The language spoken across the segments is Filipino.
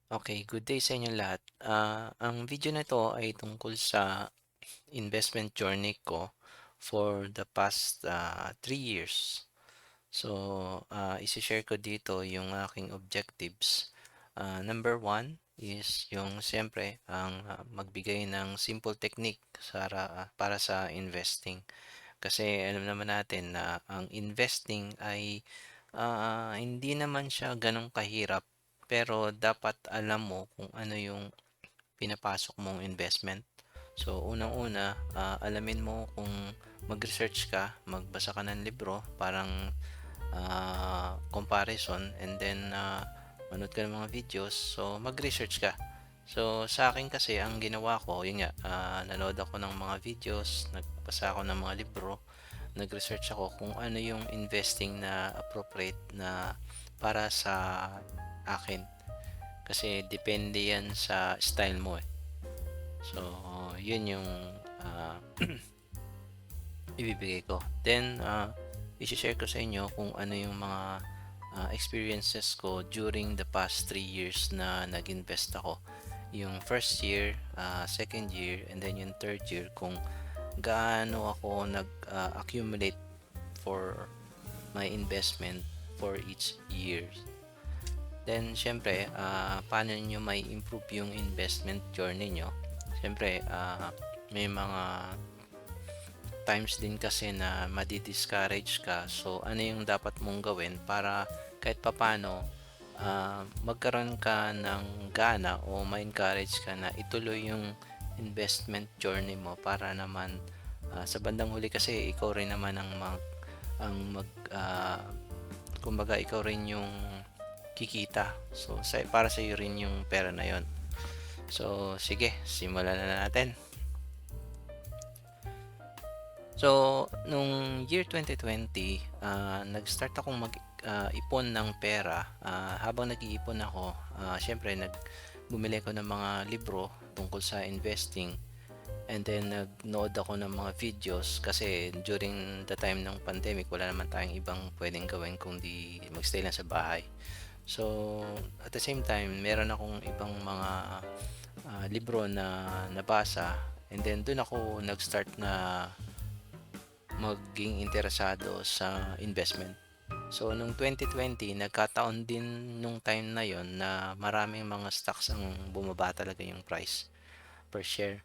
Okay, good day sa inyo lahat. Ang video na ito ay tungkol sa investment journey ko for the past 3 years. So, ise-share ko dito yung aking objectives. Number one is yung siyempre ang magbigay ng simple technique para sa investing. Kasi alam naman natin na ang investing ay hindi naman siya gano'n kahirap, pero dapat alam mo kung ano yung pinapasok mong investment. So, unang-una, alamin mo kung mag-research ka, magbasa ka ng libro, parang comparison, and then manood ka ng mga videos. So, mag-research ka. So, sa akin kasi, ang ginawa ko, yun nga, nanood ako ng mga videos, nagbasa ako ng mga libro, nag-research ako kung ano yung investing na appropriate na para sa akin. Kasi depende yan sa style mo eh. So, yun yung ah, ibibigay ko. Then, i-share ko sa inyo kung ano yung mga experiences ko during the past 3 years na nag-invest ako. Yung first year, second year, and then yung third year kung gaano ako nag-accumulate for my investment for each year. Then, syempre, paano nyo may improve yung investment journey nyo? Syempre, may mga times din kasi na madi-discourage ka. So, ano yung dapat mong gawin para kahit papano magkaroon ka ng gana o ma-encourage ka na ituloy yung investment journey mo para naman sa bandang huli kasi ikaw rin naman ang kumbaga ikaw rin yung kikita. So, para sa iyo rin yung pera na yon. So, sige, simulan na natin. So, nung year 2020, nag-start akong ipon ng pera. Habang nag-iipon ako, syempre bumili ko ng mga libro tungkol sa investing. And then nagnood ako ng mga videos kasi during the time ng pandemic, wala naman tayong ibang pwedeng gawin kundi magstay lang sa bahay. So, at the same time, meron akong ibang mga libro na nabasa. And then doon ako nag-start na maging interesado sa investment. So, nung 2020, nagkataon din nung time na yon na maraming mga stocks ang bumaba talaga yung price per share.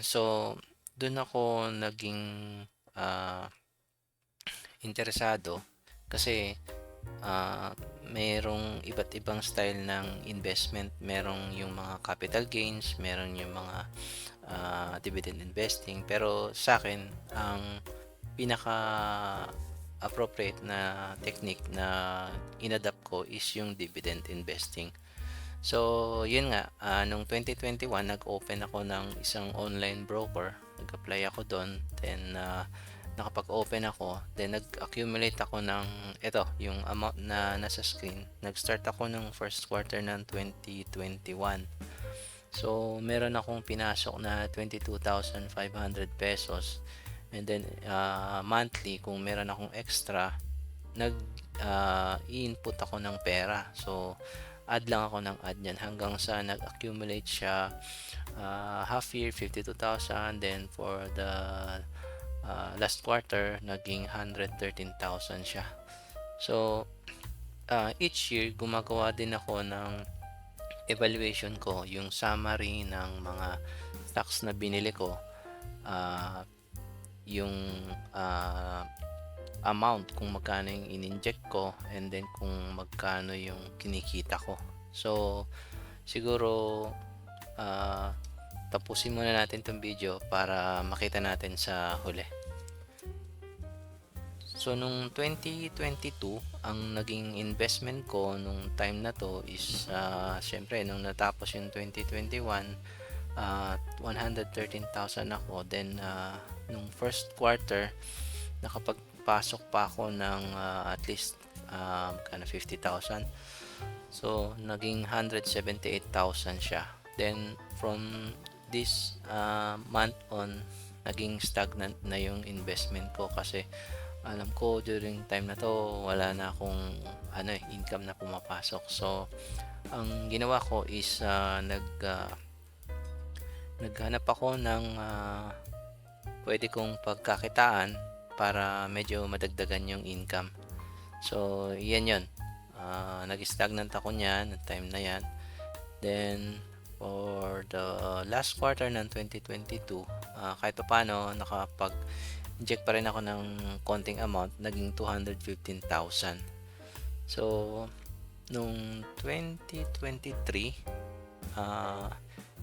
So, dun ako naging ah, interesado kasi merong iba't ibang style ng investment. Merong yung mga capital gains, meron yung mga dividend investing. Pero sa akin, ang pinaka appropriate na technique na inadapt ko is yung dividend investing. So, yun nga, nung 2021, nag-open ako ng isang online broker. Nag-apply ako doon. Then, nakapag-open ako. Then, nag-accumulate ako ng, ito, yung amount na nasa screen. Nag-start ako ng first quarter ng 2021. So, meron akong pinasok na 22,500 pesos. And then, monthly, kung meron akong extra, i-input ako ng pera. So, add lang ako ng add niyan hanggang sa nag-accumulate siya. Half year, 52,000. Then, for the last quarter, naging 113,000 siya. So, each year, gumagawa din ako ng evaluation ko, yung summary ng mga stocks na binili ko, ah, yung ah, amount kung magkano yung in-inject ko, and then kung magkano yung kinikita ko. So, siguro ah, tapusin muna natin 'tong video para makita natin sa huli. So, nung 2022, ang naging investment ko nung time na to is syempre nung natapos yung 2021, 113,000 ako. Then, nung first quarter, nakapagpasok pa ako ng at least 50,000. So, naging 178,000 siya. Then, from this month on, naging stagnant na yung investment ko kasi alam ko during time na 'to wala na akong ano, income na pumapasok. So, ang ginawa ko is, naghanap ako ng, puwede kong pagkakitaan para medyo madagdagan yung income. So, 'yan 'yon, nag-stagnant ako niyan nung time na 'yan. Then, for the last quarter ng 2022, kahit papaano nakapag-inject pa rin ako ng konting amount, naging 215,000. So, nung 2023,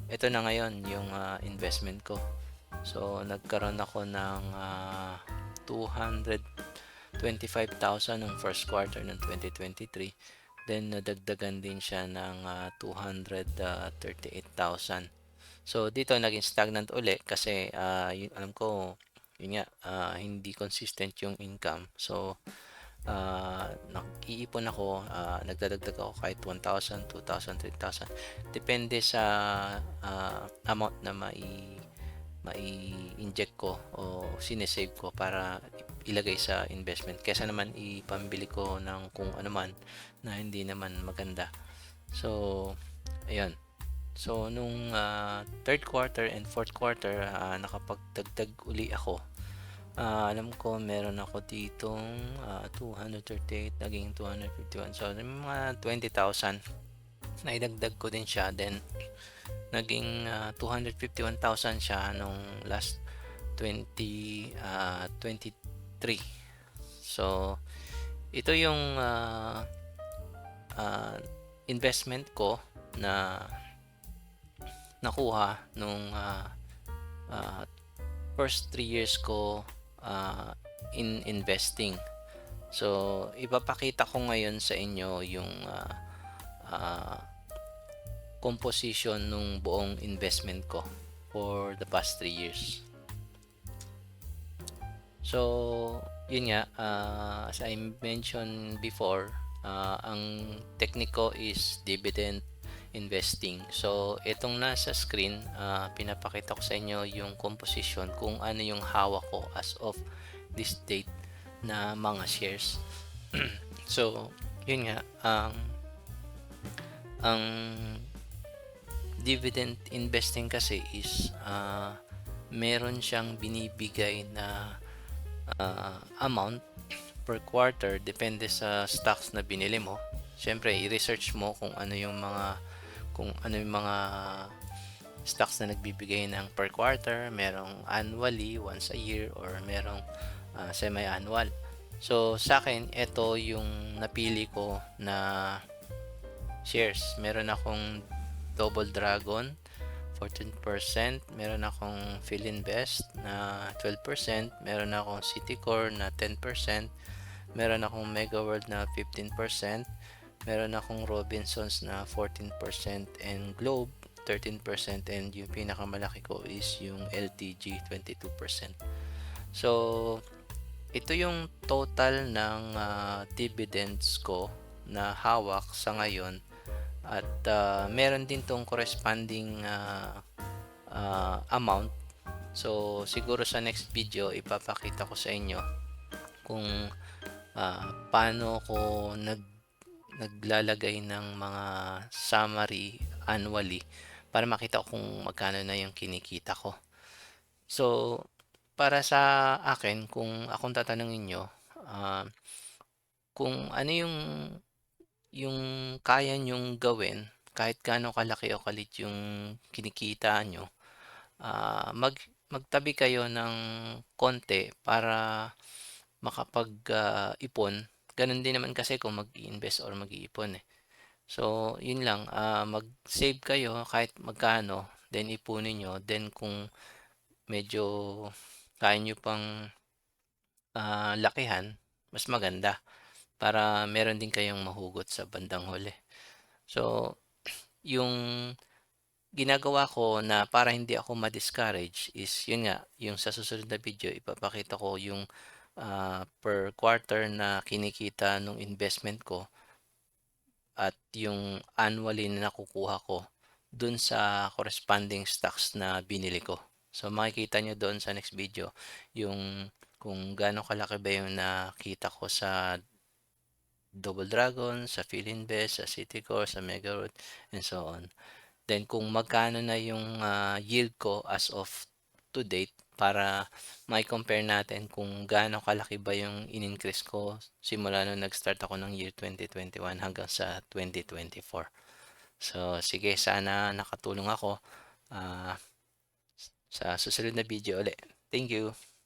ito na ngayon yung, investment ko. So, nagkaroon ako ng, 225,000 nung first quarter ng 2023. Then nadagdagan din siya ng, 238,000. So, dito naging stagnant uli kasi, alam ko yun nga, hindi consistent yung income. So, nag-iipon ako, nagdadagdag ako kahit 1,000, 2,000, 3,000 depende sa, amount na mai-inject ko o sine-save ko para ilagay sa investment kaysa naman ipambili ko ng kung ano man na hindi naman maganda. So, ayun. So, nung, third quarter and fourth quarter, nakapagdagdag uli ako. Alam ko meron ako ditong, 238 naging 251. So, may mga 20,000 naidagdag ko din siya. Then, naging, 251,000 siya nung last 2023. So, ito yung, investment ko na nakuha nung, first 3 years ko, in investing. So, ipapakita ko ngayon sa inyo yung, ah, composition nung buong investment ko for the past 3 years. So, yun nga, as I mentioned before, ang technique ko is dividend investing. So, itong nasa screen, pinapakita ko sa inyo yung composition kung ano yung hawak ko as of this date na mga shares. So, yun nga, ang dividend investing kasi is, meron siyang binibigay na, amount per quarter depende sa stocks na binili mo. Siyempre i-research mo kung ano yung mga stocks na nagbibigay ng per quarter, merong annually, once a year, or merong, semi-annual. So, sa akin ito yung napili ko na shares. Meron akong Double Dragon 14%, meron akong Philinvest na 12%, meron akong Citicorp na 10%, meron akong Mega World na 15%, meron akong Robinsons na 14% and Globe 13%, and yung pinakamalaki ko is yung LTG 22%. So, ito yung total ng, dividends ko na hawak sa ngayon at, meron din tong corresponding, amount. So, siguro sa next video ipapakita ko sa inyo kung, paano ko naglalagay ng mga summary annually para makita ko kung magkano na yung kinikita ko. So, para sa akin kung akong tatanungin niyo, kung ano yung kaya niyong gawin kahit gaano kalaki o kalit yung kinikita niyo, magtabi kayo ng konti para ipon. Gano'n din naman kasi kung mag-iimbest or mag-iipon, eh. So, yun lang, mag-save kayo kahit magkano, then ipunin niyo. Then kung medyo kaya niyo pang, lakihan, mas maganda para meron din kayong mahugot sa bandang huli. So, yung ginagawa ko na para hindi ako ma-discourage is yun nga, yung sa susunod na video ipapakita ko yung, per quarter na kinikita nung investment ko at yung annually na nakukuha ko dun sa corresponding stocks na binili ko. So, makikita nyo doon sa next video yung kung gaano kalaki ba yung nakita ko sa Double Dragon, sa Philinvest, sa Citicorp, sa Megaroot, and so on. Then kung magkano na yung, yield ko as of to date para mai-compare natin kung gaano kalaki ba yung in-increase ko simula nung nag-start ako ng year 2021 hanggang sa 2024. So sige, sana nakatulong ako, ah, sa susunod na video uli. Thank you.